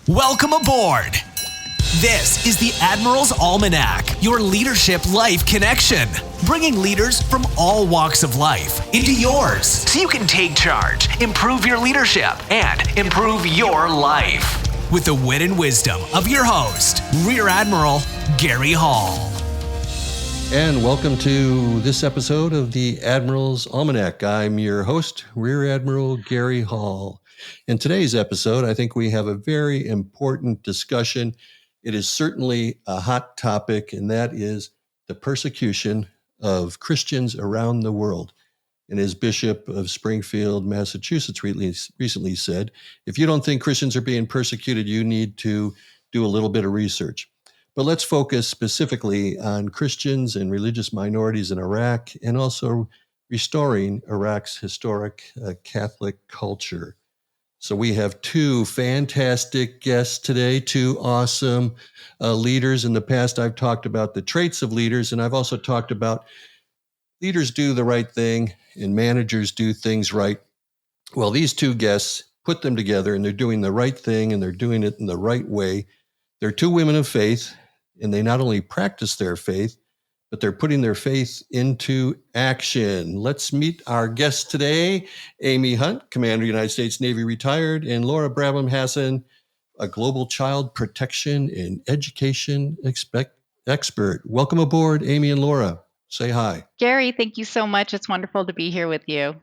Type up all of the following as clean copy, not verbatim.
Welcome aboard. This is the Admiral's Almanac, your leadership life connection, bringing leaders from all walks of life into yours so you can take charge, improve your leadership, and improve your life. With the wit and wisdom of your host, Rear Admiral Gary Hall. And welcome to this episode of the Admiral's Almanac. I'm your host, Rear Admiral Gary Hall. In today's episode, I think we have a very important discussion. It is certainly a hot topic, and that is the persecution of Christians around the world. And as Bishop of Springfield, Massachusetts recently said, if you don't think Christians are being persecuted, you need to do a little bit of research. But let's focus specifically on Christians and religious minorities in Iraq and also restoring Iraq's historic Catholic culture. So we have two fantastic guests today, two awesome leaders. In the past, I've talked about the traits of leaders, and I've also talked about leaders do the right thing and managers do things right. Well, these two guests put them together, and they're doing the right thing, and they're doing it in the right way. They're two women of faith, and they not only practice their faith, but they're putting their faith into action. Let's meet our guests today, Amy Hunt, Commander, United States Navy retired, and Laura Brabham Hassan, a global child protection and education expert. Welcome aboard, Amy and Laura. Say hi. Gary, thank you so much. It's wonderful to be here with you.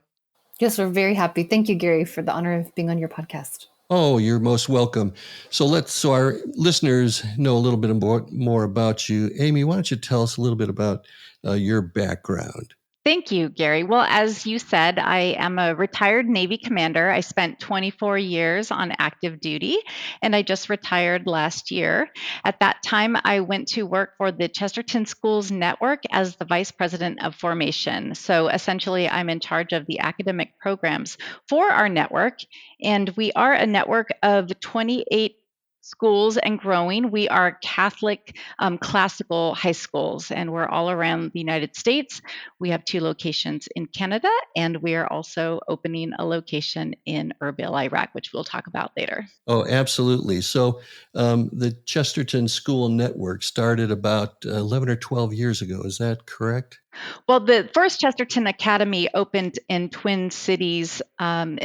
Yes, we're very happy. Thank you, Gary, for the honor of being on your podcast. Oh, you're most welcome. So our listeners know a little bit more about you. Amy, why don't you tell us a little bit about your background? Thank you, Gary. Well, as you said, I am a retired Navy commander. I spent 24 years on active duty, and I just retired last year. At that time, I went to work for the Chesterton Schools Network as the Vice President of Formation. So essentially, I'm in charge of the academic programs for our network, and we are a network of 28 schools and growing. We are Catholic classical high schools, and we're all around the United States. We have 2 locations in Canada, and we are also opening a location in Erbil, Iraq, which we'll talk about later. Oh, absolutely. So the Chesterton School Network started about 11 or 12 years ago. Is that correct? Well, the first Chesterton Academy opened in Twin Cities, in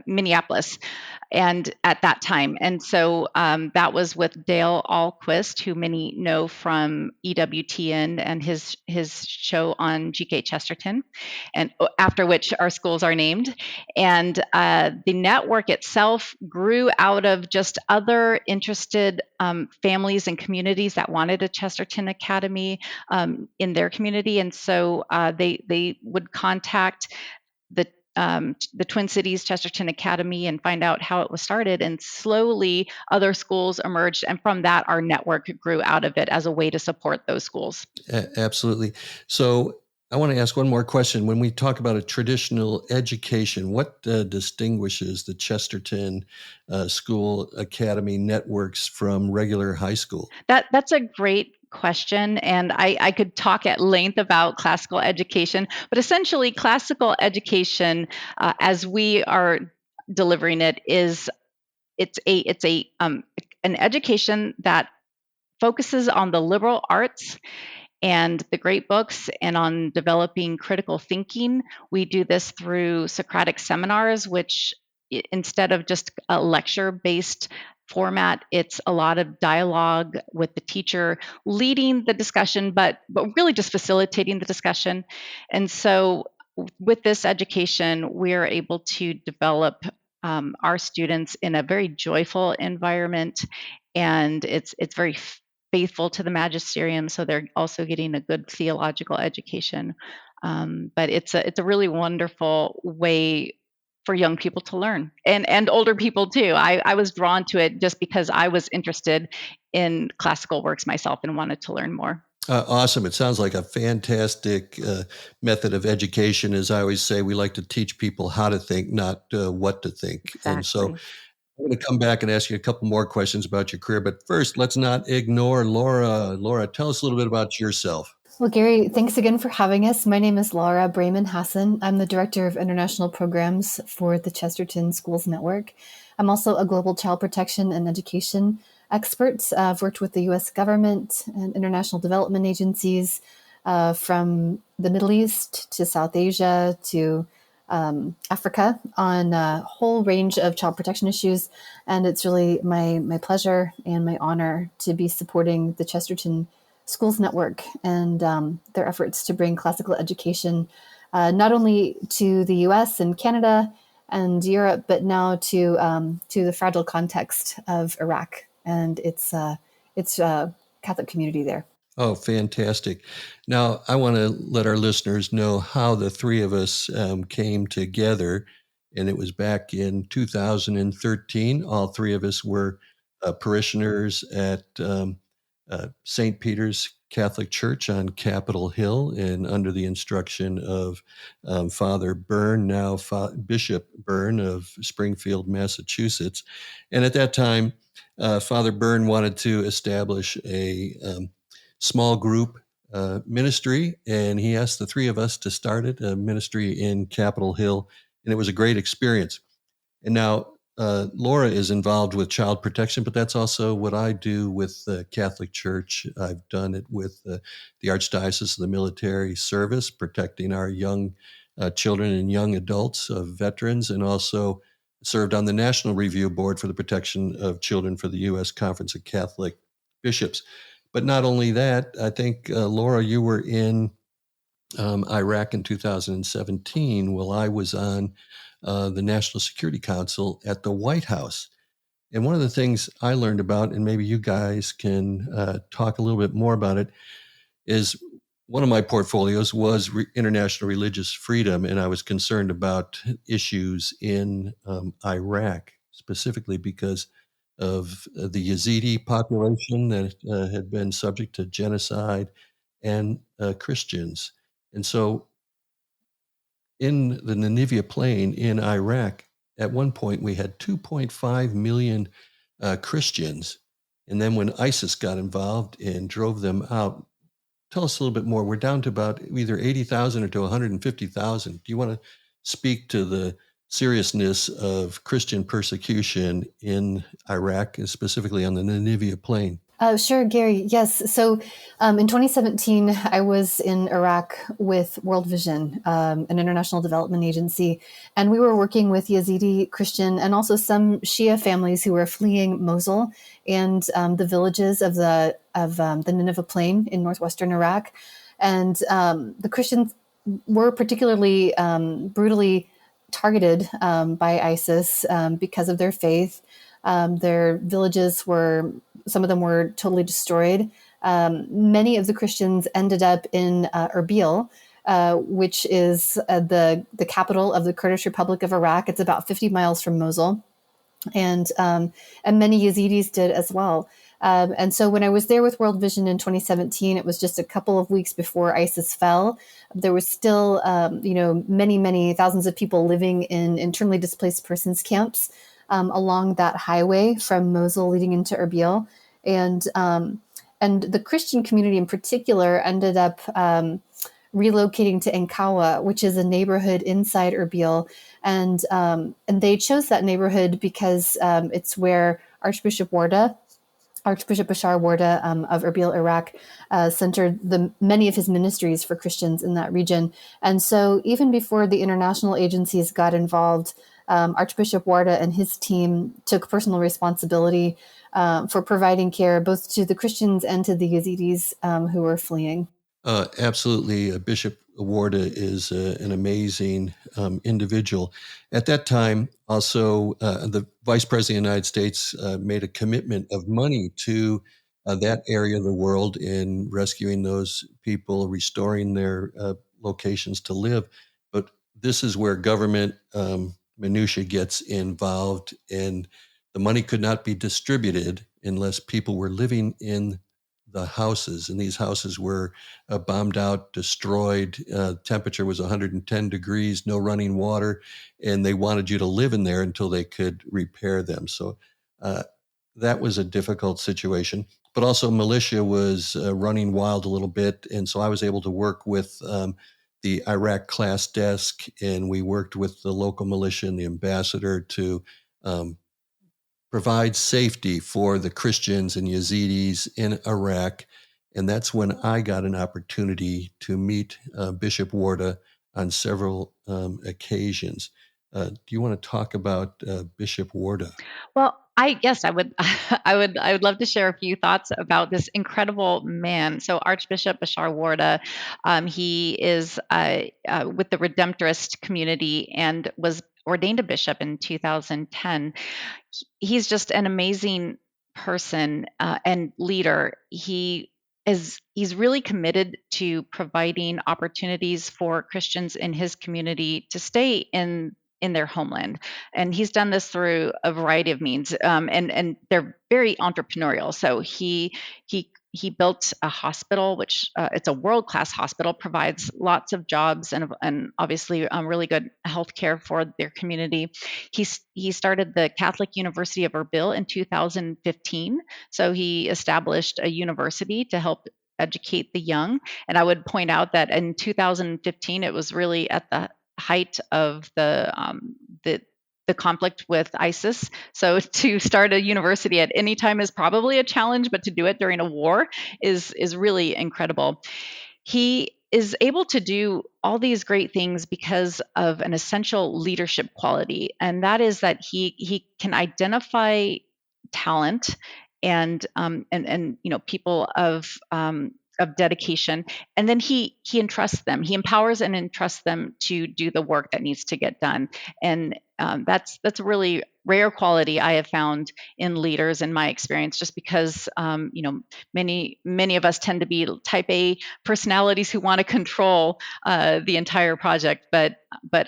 Minneapolis, and at that time. And so that was with Dale Ahlquist, who many know from EWTN and his show on GK Chesterton, and after which our schools are named. And the network itself grew out of just other interested families and communities that wanted a Chesterton Academy in their community. And so they would contact the Twin Cities Chesterton Academy and find out how it was started. And slowly other schools emerged. And from that, our network grew out of it as a way to support those schools. Absolutely. So I want to ask one more question. When we talk about a traditional education, what distinguishes the Chesterton School Academy networks from regular high school? That's a great question, and I could talk at length about classical education, but essentially classical education, as we are delivering it, it's an education that focuses on the liberal arts and the great books and on developing critical thinking. We do this through Socratic seminars, which instead of just a lecture-based format, it's a lot of dialogue with the teacher leading the discussion, but really just facilitating the discussion. And so with this education, we're able to develop our students in a very joyful environment, and it's very faithful to the magisterium, so they're also getting a good theological education. But it's a really wonderful way for young people to learn, and older people too. I was drawn to it just because I was interested in classical works myself and wanted to learn more. Awesome. It sounds like a fantastic method of education. As I always say, we like to teach people how to think, not what to think. Exactly. And so I'm going to come back and ask you a couple more questions about your career. But first, let's not ignore Laura. Laura, tell us a little bit about yourself. Well, Gary, thanks again for having us. My name is Laura Brayman Hassan. I'm the Director of International Programs for the Chesterton Schools Network. I'm also a global child protection and education expert. I've worked with the U.S. government and international development agencies from the Middle East to South Asia to Africa on a whole range of child protection issues. And it's really my pleasure and my honor to be supporting the Chesterton Schools Network and their efforts to bring classical education not only to the U.S. and Canada and Europe, but now to the fragile context of Iraq and its Catholic community there. Oh, fantastic. Now, I want to let our listeners know how the three of us came together. And it was back in 2013. All three of us were parishioners at St. Peter's Catholic Church on Capitol Hill, and under the instruction of Father Byrne, now Bishop Byrne of Springfield, Massachusetts. And at that time, Father Byrne wanted to establish a small group ministry, and he asked the three of us to start it, a ministry in Capitol Hill, and it was a great experience. And now Laura is involved with child protection, but that's also what I do with the Catholic Church. I've done it with the Archdiocese of the Military Service, protecting our young children and young adults of veterans, and also served on the National Review Board for the Protection of Children for the U.S. Conference of Catholic Bishops. But not only that, I think, Laura, you were in Iraq in 2017 while I was on the National Security Council at the White House. And one of the things I learned about, and maybe you guys can talk a little bit more about it, is one of my portfolios was international religious freedom, and I was concerned about issues in Iraq, specifically because of the Yazidi population that had been subject to genocide and Christians. And so in the Nineveh Plain in Iraq, at one point we had 2.5 million Christians. And then when ISIS got involved and drove them out, tell us a little bit more. We're down to about either 80,000 or to 150,000. Do you want to speak to the seriousness of Christian persecution in Iraq, and specifically on the Nineveh Plain? Sure, Gary. Yes. So in 2017, I was in Iraq with World Vision, an international development agency, and we were working with Yazidi Christian and also some Shia families who were fleeing Mosul and the villages of the Nineveh Plain in northwestern Iraq. And the Christians were particularly brutally targeted by ISIS because of their faith. Their villages some of them were totally destroyed. Many of the Christians ended up in Erbil, which is the capital of the Kurdish Republic of Iraq. It's about 50 miles from Mosul. And many Yazidis did as well. And so when I was there with World Vision in 2017, it was just a couple of weeks before ISIS fell. There was still, many, many thousands of people living in internally displaced persons camps along that highway from Mosul leading into Erbil. And the Christian community in particular ended up relocating to Enkawa, which is a neighborhood inside Erbil. And they chose that neighborhood because it's where Archbishop Bashar Warda of Erbil, Iraq, centered many of his ministries for Christians in that region. And so even before the international agencies got involved, Archbishop Warda and his team took personal responsibility for providing care both to the Christians and to the Yazidis who were fleeing. Absolutely. Bishop Warda is an amazing individual. At that time, also, the Vice President of the United States made a commitment of money to that area of the world in rescuing those people, restoring their locations to live. But this is where government minutia gets involved, and the money could not be distributed unless people were living in the houses, and these houses were bombed out, destroyed. Temperature was 110 degrees, no running water, and they wanted you to live in there until they could repair them. So that was a difficult situation. but also militia was running wild a little bit. And so I was able to work with the Iraq class desk, and we worked with the local militia and the ambassador to provide safety for the Christians and Yazidis in Iraq. And that's when I got an opportunity to meet Bishop Warda on several occasions. Do you want to talk about Bishop Warda? Well, I would I would love to share a few thoughts about this incredible man. So Archbishop Bashar Warda, he is with the Redemptorist community and was ordained a bishop in 2010. He's just an amazing person and leader. He's really committed to providing opportunities for Christians in his community to stay in their homeland, and he's done this through a variety of means. And they're very entrepreneurial. So he built a hospital, which it's a world-class hospital, provides lots of jobs and obviously really good health care for their community. He started the Catholic University of Erbil in 2015. So he established a university to help educate the young. And I would point out that in 2015, it was really at the height of the conflict with ISIS. So to start a university at any time is probably a challenge, but to do it during a war is really incredible. He is able to do all these great things because of an essential leadership quality, and that is that he can identify talent and people of dedication, and then he entrusts them. He empowers and entrusts them to do the work that needs to get done, and that's a really rare quality I have found in leaders in my experience. Just because many of us tend to be type A personalities who want to control the entire project, but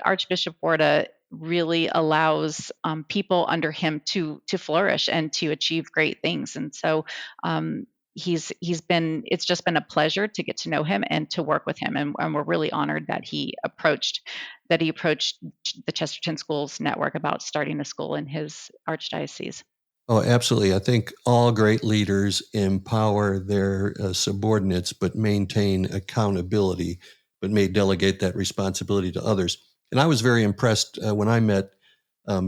Archbishop Warda really allows people under him to flourish and to achieve great things, and so. It's just been a pleasure to get to know him and to work with him, and we're really honored that he approached the Chesterton Schools Network about starting a school in his archdiocese. Oh, absolutely. I think all great leaders empower their subordinates, but maintain accountability, but may delegate that responsibility to others. And I was very impressed when I met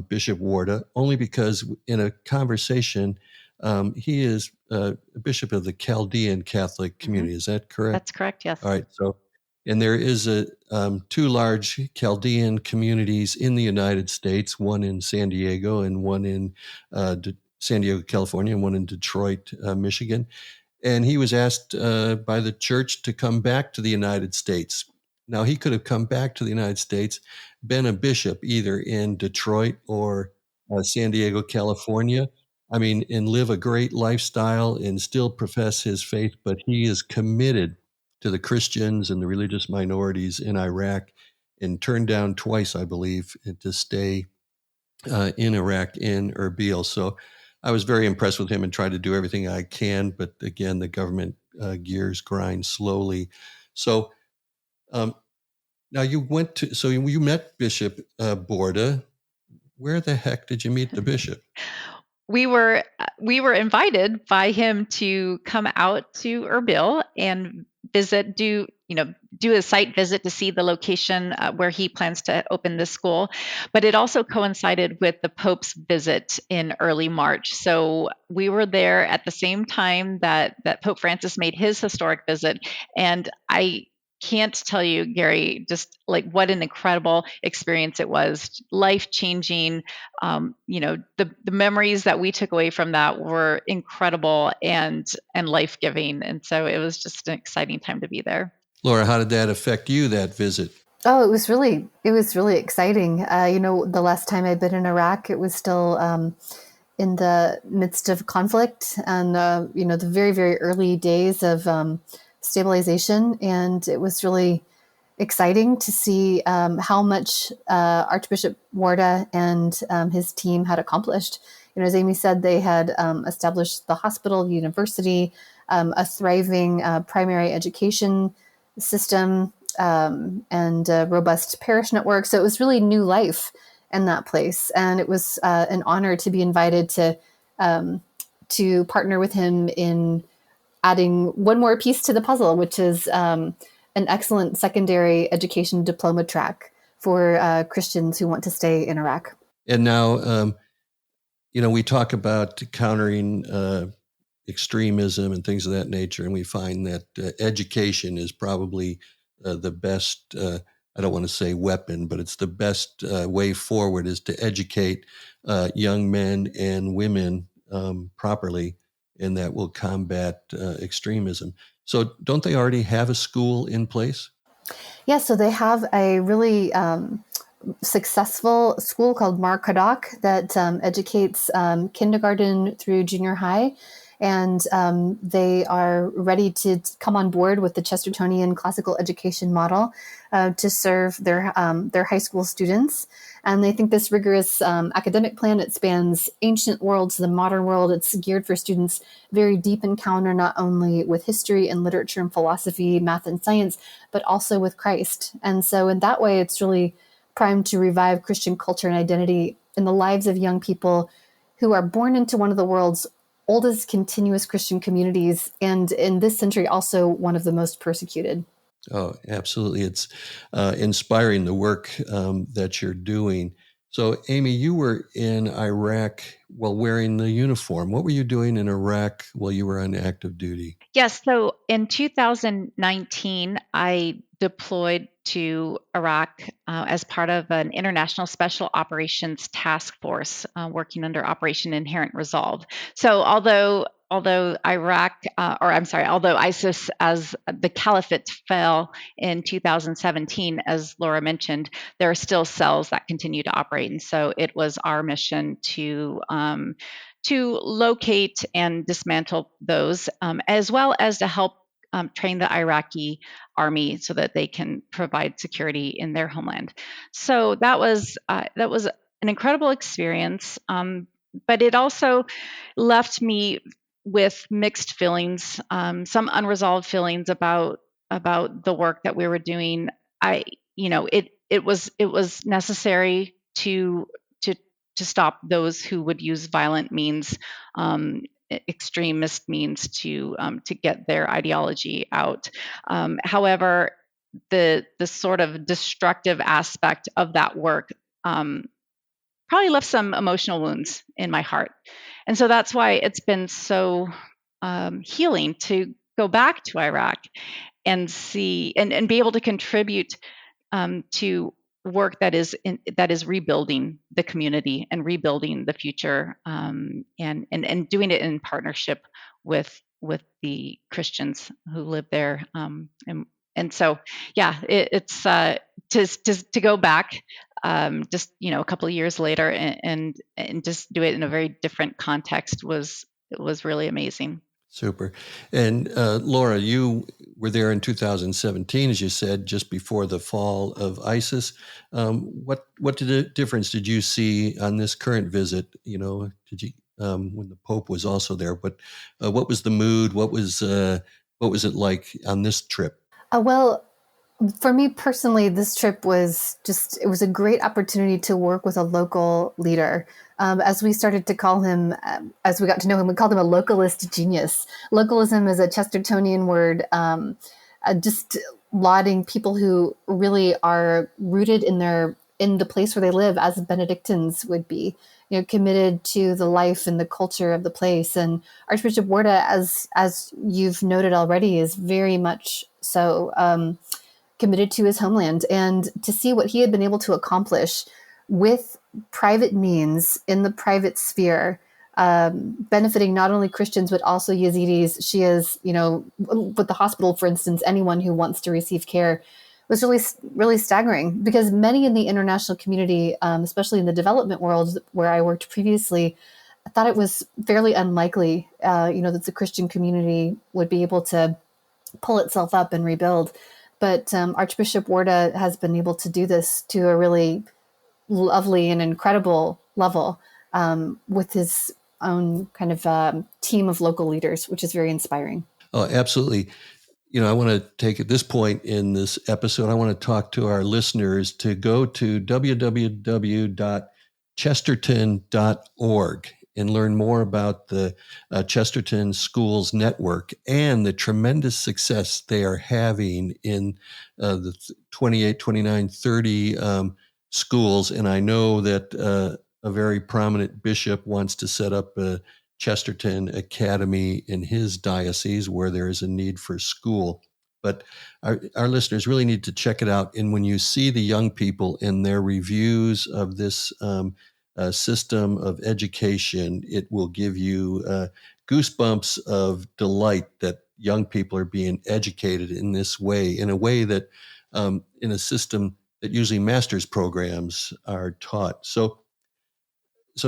Bishop Warda, only because in a conversation, he is a bishop of the Chaldean Catholic community. Is that correct? That's correct, yes. All right. So, and there is two large Chaldean communities in the United States, one in San Diego and one in San Diego, California, and one in Detroit, Michigan. And he was asked by the church to come back to the United States. Now, he could have come back to the United States, been a bishop either in Detroit or San Diego, California. I mean, and live a great lifestyle and still profess his faith, but he is committed to the Christians and the religious minorities in Iraq, and turned down twice, I believe, to stay in Iraq, in Erbil. So I was very impressed with him and tried to do everything I can. But again, the government gears grind slowly. So now you met Bishop Warda. Where the heck did you meet the bishop? We were invited by him to come out to Erbil and do a site visit to see the location where he plans to open this school. But it also coincided with the Pope's visit in early March. So we were there at the same time that Pope Francis made his historic visit. And I can't tell you, Gary, just like what an incredible experience it was, life-changing. The memories that we took away from that were incredible and life-giving. And so it was just an exciting time to be there. Laura, how did that affect you, that visit? Oh, it was really exciting. The last time I'd been in Iraq, it was still in the midst of conflict and, the very, very early days of stabilization. And it was really exciting to see how much Archbishop Warda and his team had accomplished. As Amy said, they had established the hospital, the university, a thriving primary education system, and a robust parish network. So it was really new life in that place. And it was an honor to be invited to to partner with him in adding one more piece to the puzzle, which is an excellent secondary education diploma track for Christians who want to stay in Iraq. And now, we talk about countering extremism and things of that nature, and we find that education is probably the best, I don't want to say weapon, but it's the best way forward, is to educate young men and women properly, and that will combat extremism. So don't they already have a school in place? Yeah, so they have a really successful school called Mar Kadak that educates kindergarten through junior high. And they are ready to come on board with the Chestertonian classical education model to serve their high school students. And they think this rigorous academic plan, it spans ancient world to the modern world. It's geared for students' very deep encounter, not only with history and literature and philosophy, math and science, but also with Christ. And so in that way, it's really primed to revive Christian culture and identity in the lives of young people who are born into one of the world's oldest continuous Christian communities, and in this century also one of the most persecuted. Oh, absolutely. It's inspiring, the work that you're doing. So, Amy, you were in Iraq while wearing the uniform. What were you doing in Iraq while you were on active duty? Yes. So in 2019, I deployed to Iraq as part of an international special operations task force working under Operation Inherent Resolve. So although ISIS as the caliphate fell in 2017, as Laura mentioned, there are still cells that continue to operate. And so it was our mission to locate and dismantle those, as well as to help train the Iraqi army so that they can provide security in their homeland. So that was an incredible experience, but it also left me with mixed feelings, some unresolved feelings about the work that we were doing. It was necessary to stop those who would use violent means, extremist means to get their ideology out. However, the sort of destructive aspect of that work probably left some emotional wounds in my heart, and so that's why it's been so healing to go back to Iraq and see and be able to contribute to work that is rebuilding the community and rebuilding the future, and doing it in partnership with the Christians who live there, and so it's to go back just a couple of years later and just do it in a very different context was really amazing. Super. And Laura, you were there in 2017, as you said, just before the fall of ISIS. What difference did you see on this current visit? Did you when the Pope was also there? But what was the mood? What was it like on this trip? Well, for me personally, this trip was it was a great opportunity to work with a local leader. As we started to call him, as we got to know him, we called him a localist genius. Localism is a Chestertonian word, just lauding people who really are rooted in the place where they live, as Benedictines would be, committed to the life and the culture of the place. And Archbishop Warda, as you've noted already, is very much so committed to his homeland, and to see what he had been able to accomplish with private means in the private sphere, benefiting not only Christians, but also Yazidis, Shias, with the hospital, for instance, anyone who wants to receive care, was really, really staggering, because many in the international community, especially in the development world where I worked previously, I thought it was fairly unlikely, that the Christian community would be able to pull itself up and rebuild. But Archbishop Warda has been able to do this to a really lovely and incredible level, with his own kind of team of local leaders, which is very inspiring. Oh, absolutely. I want to take at this point in this episode, I want to talk to our listeners to go to www.chesterton.org. and learn more about the Chesterton Schools Network and the tremendous success they are having in the 28, 29, 30 schools. And I know that a very prominent bishop wants to set up a Chesterton Academy in his diocese where there is a need for school. But our listeners really need to check it out. And when you see the young people in their reviews of this system of education, it will give you goosebumps of delight that young people are being educated in this way, in a way that in a system that usually master's programs are taught. So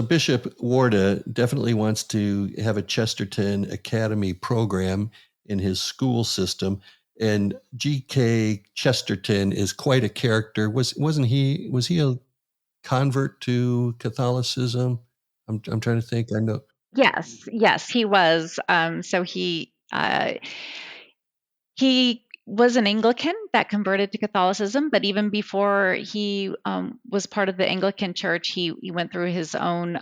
Bishop Warda definitely wants to have a Chesterton Academy program in his school system. And G.K. Chesterton is quite a character. Was he a convert to Catholicism? I'm trying to think. I know. Yes, he was. So he was an Anglican that converted to Catholicism, but even before he was part of the Anglican Church, he went through his own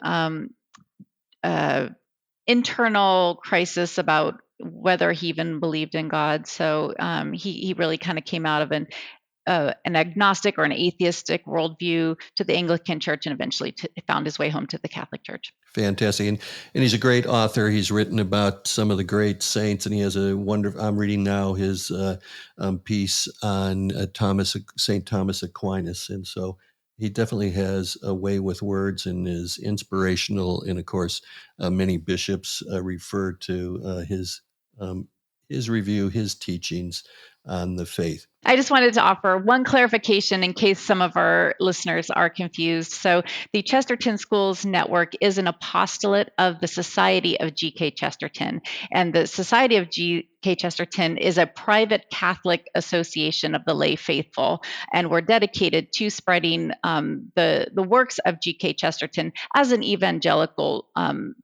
internal crisis about whether he even believed in God. So he really kind of came out of an agnostic or an atheistic worldview to the Anglican Church, and eventually found his way home to the Catholic Church. Fantastic. And he's a great author. He's written about some of the great saints, and he has a wonderful, I'm reading now his piece on St. Thomas Aquinas. And so he definitely has a way with words and is inspirational. And of course, many bishops refer to his review, his teachings on the faith. I just wanted to offer one clarification in case some of our listeners are confused. So the Chesterton Schools Network is an apostolate of the Society of G.K. Chesterton. And the Society of G.K. Chesterton is a private Catholic association of the lay faithful. And we're dedicated to spreading the works of G.K. Chesterton as an evangelical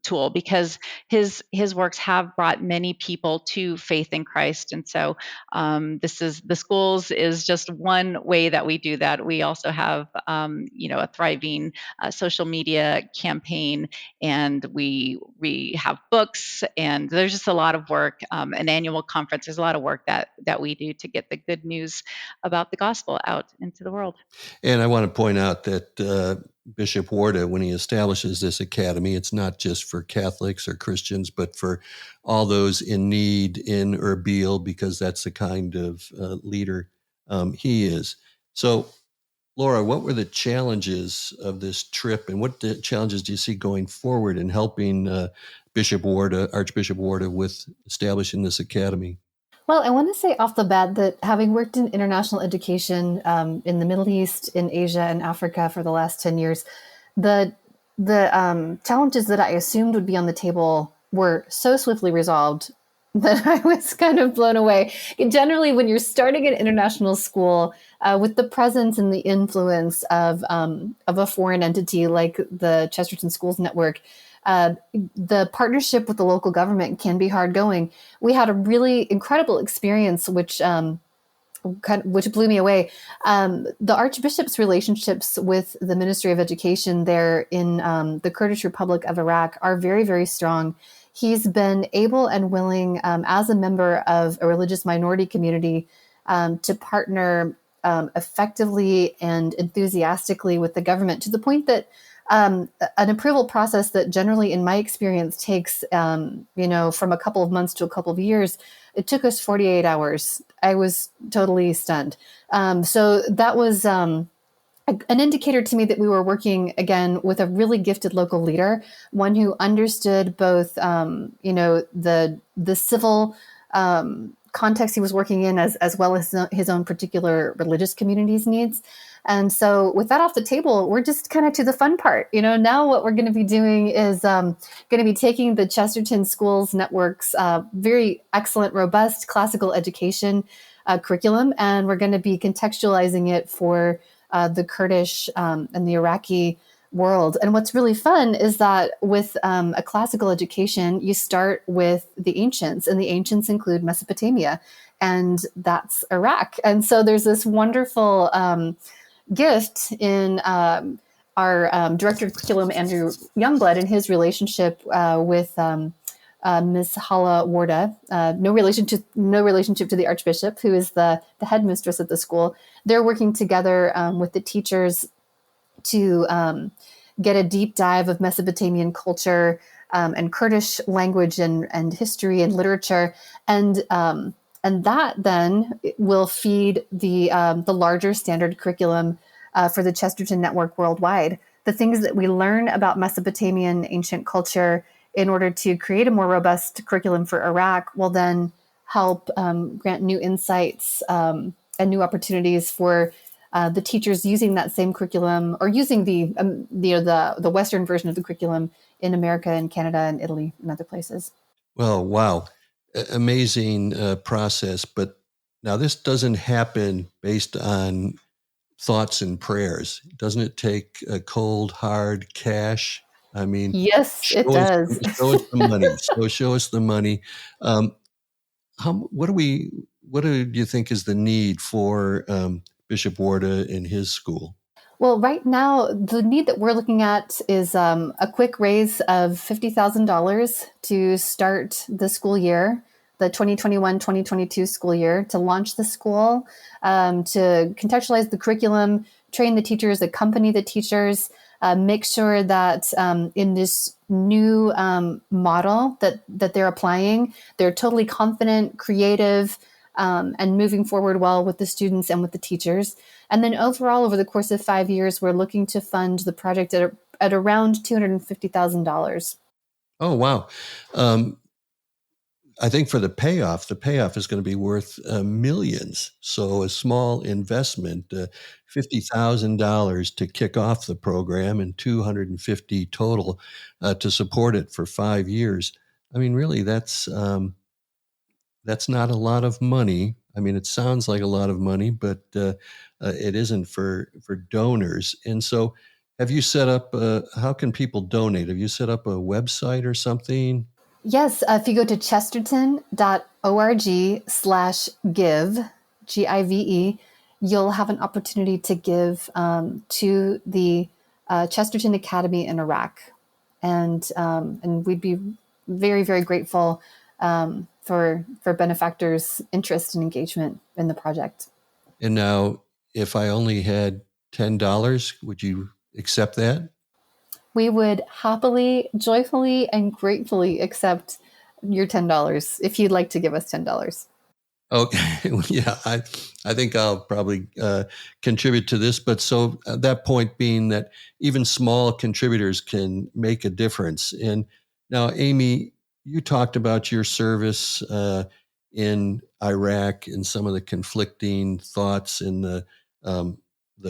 tool, because his works have brought many people to faith in Christ. And so the schools is just one way that we do that. We also have, a thriving social media campaign, and we have books, and there's just a lot of work. An annual conference. There's a lot of work that we do to get the good news about the gospel out into the world. And I want to point out that Bishop Warda, when he establishes this academy, it's not just for Catholics or Christians, but for all those in need in Erbil, because that's the kind of leader he is. So, Laura, what were the challenges of this trip, and what challenges do you see going forward in helping Archbishop Warda, with establishing this academy? Well, I want to say off the bat that having worked in international education in the Middle East, in Asia, and Africa for the last 10 years, the challenges that I assumed would be on the table were so swiftly resolved that I was kind of blown away. And generally, when you're starting an international school with the presence and the influence of a foreign entity like the Chesterton Schools Network, the partnership with the local government can be hard going. We had a really incredible experience, which blew me away. The Archbishop's relationships with the Ministry of Education there in the Kurdish Republic of Iraq are very, very strong. He's been able and willing, as a member of a religious minority community, to partner effectively and enthusiastically with the government, to the point that an approval process that generally, in my experience, takes from a couple of months to a couple of years, it took us 48 hours. I was totally stunned. So that was an indicator to me that we were working, again, with a really gifted local leader, one who understood both, the civil context he was working in, as well as his own particular religious community's needs. And so with that off the table, we're just kind of to the fun part. Now what we're going to be doing is going to be taking the Chesterton Schools Network's very excellent, robust classical education curriculum, and we're going to be contextualizing it for the Kurdish and the Iraqi world. And what's really fun is that with a classical education, you start with the ancients, and the ancients include Mesopotamia, and that's Iraq. And so there's this wonderful gift in our director of curriculum, Andrew Youngblood, and his relationship with Miss Hala Warda, no relationship to the Archbishop, who is the headmistress at the school. They're working together with the teachers to get a deep dive of Mesopotamian culture and Kurdish language and history and literature, and that then will feed the larger standard curriculum for the Chesterton Network worldwide. The things that we learn about Mesopotamian ancient culture in order to create a more robust curriculum for Iraq will then help grant new insights and new opportunities for the teachers using that same curriculum, or using the Western version of the curriculum in America and Canada and Italy and other places. Well, wow. Amazing process. But now this doesn't happen based on thoughts and prayers. Doesn't it take a cold, hard cash? I mean, yes, it does. Show us the money. So show us the money. What do you think is the need for Bishop Warda in his school? Well, right now, the need that we're looking at is a quick raise of $50,000 to start the school year, the 2021-2022 school year, to launch the school, to contextualize the curriculum, train the teachers, accompany the teachers, make sure that in this new model that they're applying, they're totally confident, creative, and moving forward well with the students and with the teachers. And then overall, over the course of 5 years, we're looking to fund the project at around $250,000. Oh, wow. I think for the payoff is going to be worth millions. So a small investment, $50,000 to kick off the program and $250,000 total to support it for 5 years. I mean, really, that's not a lot of money. I mean, it sounds like a lot of money, but it isn't for donors. And so, have you set up? How can people donate? Have you set up a website or something? Yes, if you go to chesterton.org/give, GIVE, you'll have an opportunity to give to the Chesterton Academy in Iraq, and we'd be very, very grateful for benefactors' interest and engagement in the project. And now, if I only had $10, would you accept that? We would happily, joyfully, and gratefully accept your $10 if you'd like to give us $10. Okay, yeah, I think I'll probably contribute to this. But so that point being that even small contributors can make a difference. And now, Amy, you talked about your service in Iraq and some of the conflicting thoughts and the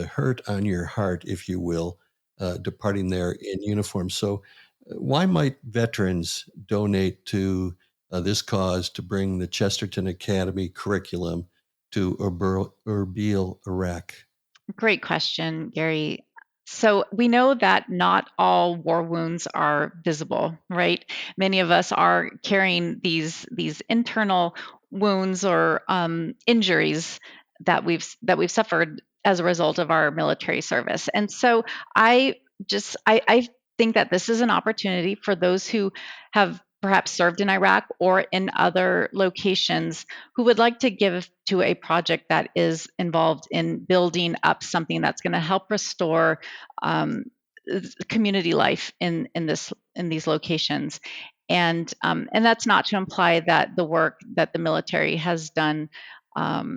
hurt on your heart, if you will, departing there in uniform. So, why might veterans donate to this cause to bring the Chesterton Academy curriculum to Erbil, Iraq? Great question, Gary. So we know that not all war wounds are visible, right? Many of us are carrying these internal wounds or injuries that we've suffered as a result of our military service. And so I think that this is an opportunity for those who have perhaps served in Iraq or in other locations who would like to give to a project that is involved in building up something that's going to help restore community life in these locations. And that's not to imply that the work that the military has done, that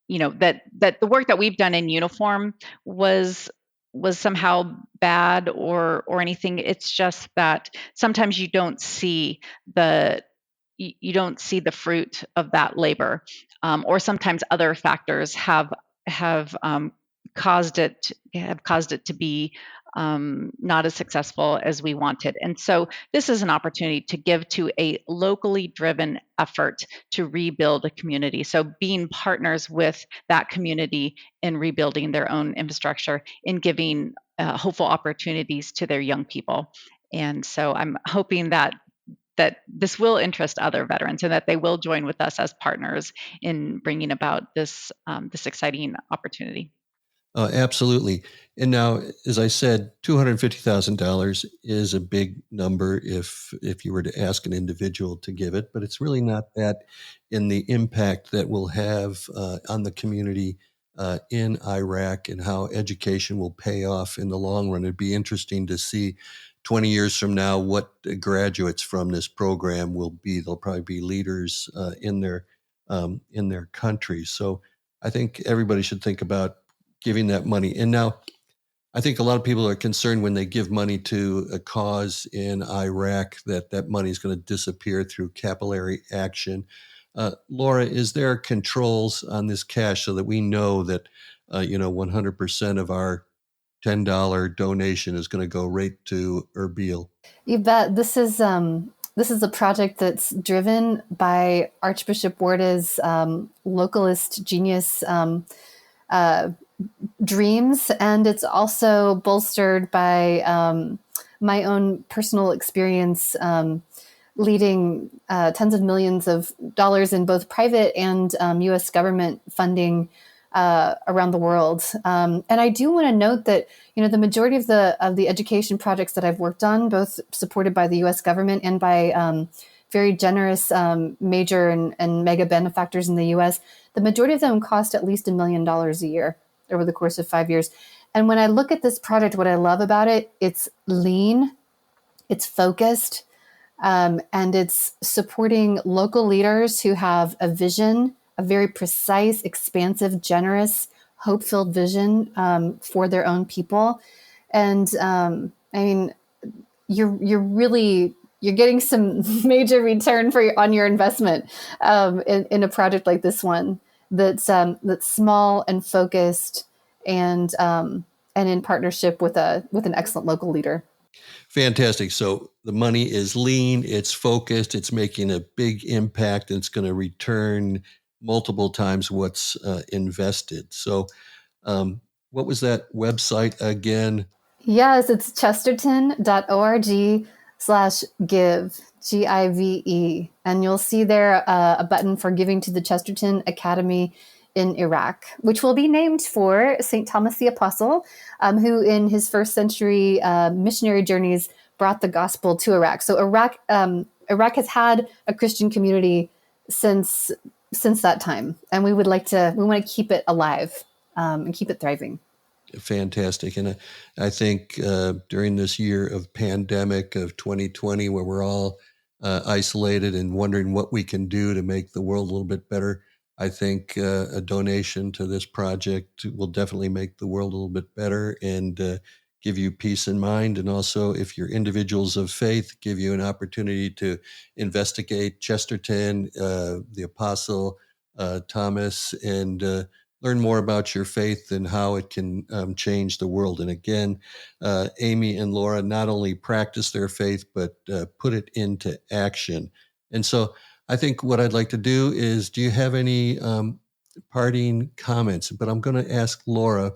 the work that we've done in uniform was somehow bad or anything. It's just that sometimes you don't see the fruit of that labor, or sometimes other factors have caused it to be not as successful as we wanted. And so this is an opportunity to give to a locally driven effort to rebuild a community. So being partners with that community in rebuilding their own infrastructure, in giving hopeful opportunities to their young people. And so I'm hoping that this will interest other veterans and that they will join with us as partners in bringing about this exciting opportunity. Absolutely. And now, as I said, $250,000 is a big number if you were to ask an individual to give it, but it's really not that in the impact that we'll have on the community in Iraq and how education will pay off in the long run. It'd be interesting to see 20 years from now what graduates from this program will be. They'll probably be leaders in their country. So I think everybody should think about giving that money. And now I think a lot of people are concerned when they give money to a cause in Iraq that money is going to disappear through capillary action. Laura, is there controls on this cash so that we know that 100% of our $10 donation is going to go right to Erbil? You bet. This is a project that's driven by Archbishop Warda's localist genius dreams, and it's also bolstered by my own personal experience leading tens of millions of dollars in both private and U.S. government funding around the world. And I do want to note that the majority of the education projects that I've worked on, both supported by the U.S. government and by very generous major and mega benefactors in the U.S., the majority of them cost at least $1 million a year over the course of 5 years. And when I look at this project, what I love about it, it's lean, it's focused, and it's supporting local leaders who have a vision, a very precise, expansive, generous, hope-filled vision for their own people. And you're getting some major return on your investment in a project like this one that's small and focused and in partnership with an excellent local leader. Fantastic. So the money is lean, it's focused, it's making a big impact, and it's going to return multiple times what's invested. So what was that website again? Yes, it's chesterton.org/give, GIVE. And you'll see there a button for giving to the Chesterton Academy in Iraq, which will be named for St. Thomas the Apostle, who in his first century missionary journeys brought the gospel to Iraq. So Iraq has had a Christian community since that time, and we want to keep it alive and keep it thriving. Fantastic. And I think during this year of pandemic of 2020, where we're all isolated and wondering what we can do to make the world a little bit better, I think a donation to this project will definitely make the world a little bit better and give you peace in mind. And also, if you're individuals of faith, give you an opportunity to investigate Chesterton, the Apostle Thomas, and learn more about your faith and how it can change the world. And again, Amy and Laura not only practice their faith, but put it into action. And so I think what I'd like to do is, do you have any parting comments? But I'm going to ask Laura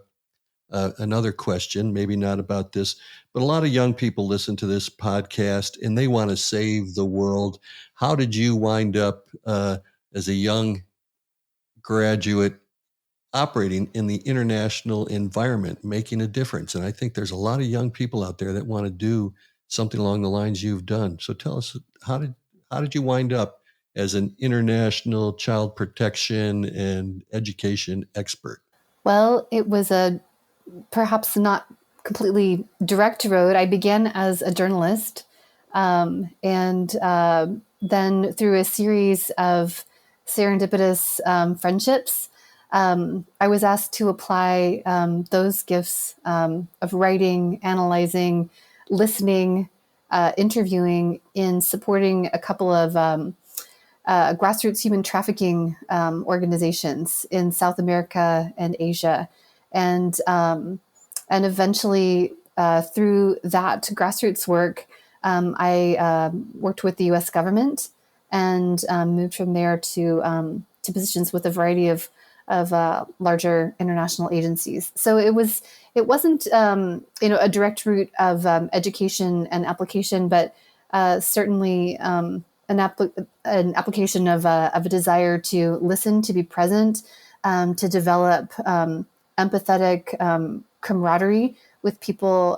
another question, maybe not about this, but a lot of young people listen to this podcast and they want to save the world. How did you wind up as a young graduate operating in the international environment, making a difference? And I think there's a lot of young people out there that want to do something along the lines you've done. So tell us, how did you wind up as an international child protection and education expert? Well, it was a perhaps not completely direct road. I began as a journalist, and then through a series of serendipitous friendships, I was asked to apply those gifts of writing, analyzing, listening, interviewing in supporting a couple of grassroots human trafficking organizations in South America and Asia. And eventually, through that grassroots work, I worked with the U.S. government and moved from there to positions with a variety of larger international agencies. So it wasn't a direct route of education and application, but certainly an application of a desire to listen, to be present, to develop empathetic camaraderie with people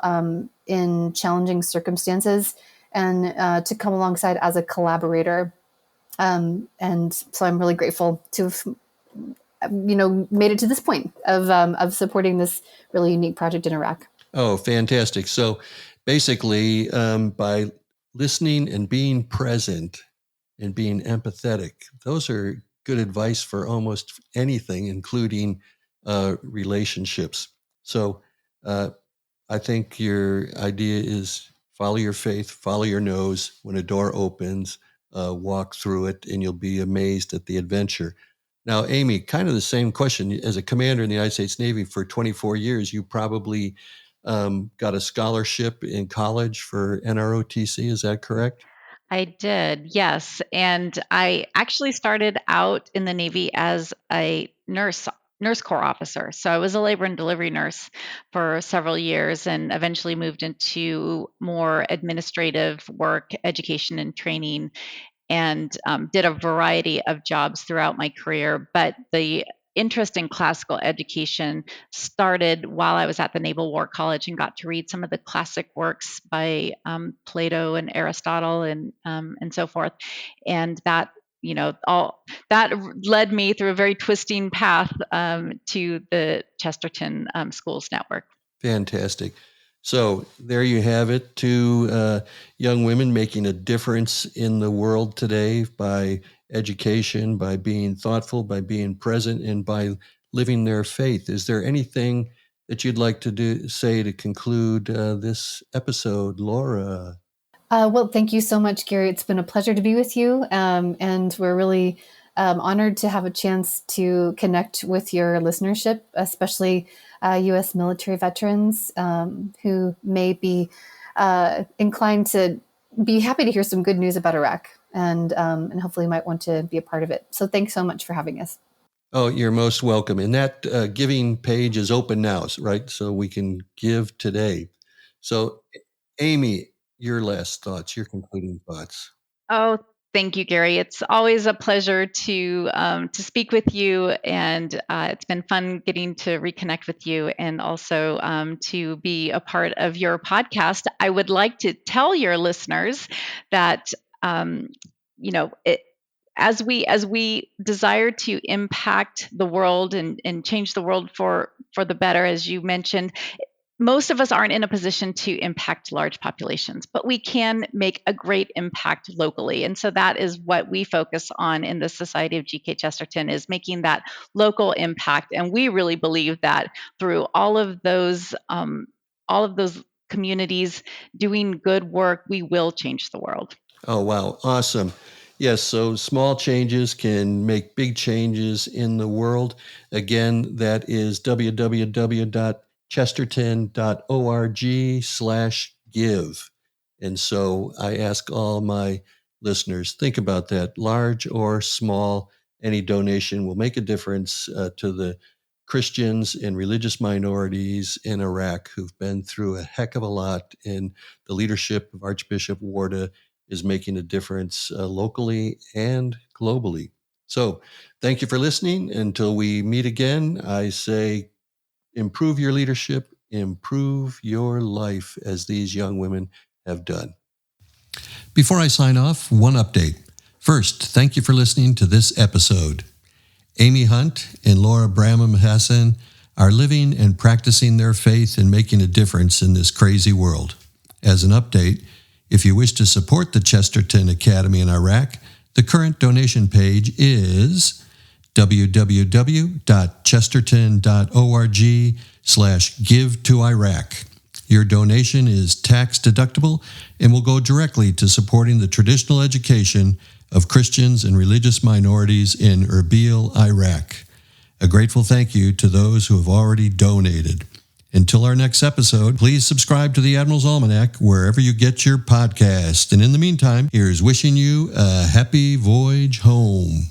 in challenging circumstances, and to come alongside as a collaborator. And so I'm really grateful to have, made it to this point of supporting this really unique project in Iraq. Oh, fantastic. So basically, by listening and being present and being empathetic, those are good advice for almost anything, including relationships. So I think your idea is follow your faith, follow your nose. When a door opens, walk through it, and you'll be amazed at the adventure. Now, Amy, kind of the same question. As a commander in the United States Navy for 24 years, you probably got a scholarship in college for NROTC. Is that correct? I did, yes. And I actually started out in the Navy as a nurse corps officer. So I was a labor and delivery nurse for several years and eventually moved into more administrative work, education and training, and did a variety of jobs throughout my career. But the interest in classical education started while I was at the Naval War College and got to read some of the classic works by Plato and Aristotle and so forth. And that all that led me through a very twisting path to the Chesterton Schools Network. Fantastic. So there you have it, two young women making a difference in the world today by education, by being thoughtful, by being present, and by living their faith. Is there anything that you'd like to say to conclude this episode, Laura? Well, thank you so much, Gary. It's been a pleasure to be with you, and we're really honored to have a chance to connect with your listenership, especially U.S. military veterans who may be inclined to be happy to hear some good news about Iraq, and hopefully might want to be a part of it. So thanks so much for having us. Oh, you're most welcome. And that giving page is open now, right? So we can give today. So, Amy, your last thoughts, your concluding thoughts. Oh, thank you, Gary. It's always a pleasure to speak with you, and it's been fun getting to reconnect with you, and also to be a part of your podcast. I would like to tell your listeners that as we desire to impact the world and change the world for the better, as you mentioned. Most of us aren't in a position to impact large populations, but we can make a great impact locally. And so that is what we focus on in the Society of G.K. Chesterton, is making that local impact. And we really believe that through all of those communities doing good work, we will change the world. Oh, wow. Awesome. Yes, so small changes can make big changes in the world. Again, that is www.chesterton.org/give. And so I ask all my listeners, think about that. Large or small, any donation will make a difference to the Christians and religious minorities in Iraq who've been through a heck of a lot. And the leadership of Archbishop Warda is making a difference locally and globally. So thank you for listening. Until we meet again, I say improve your leadership, improve your life, as these young women have done. Before I sign off, one update. First, thank you for listening to this episode. Amy Hunt and Laura Bramham Hassan are living and practicing their faith and making a difference in this crazy world. As an update, if you wish to support the Chesterton Academy in Iraq, the current donation page is www.chesterton.org/give to Iraq. Your donation is tax deductible and will go directly to supporting the traditional education of Christians and religious minorities in Erbil, Iraq. A grateful thank you to those who have already donated. Until our next episode, please subscribe to the Admiral's Almanac wherever you get your podcast. And in the meantime, here's wishing you a happy voyage home.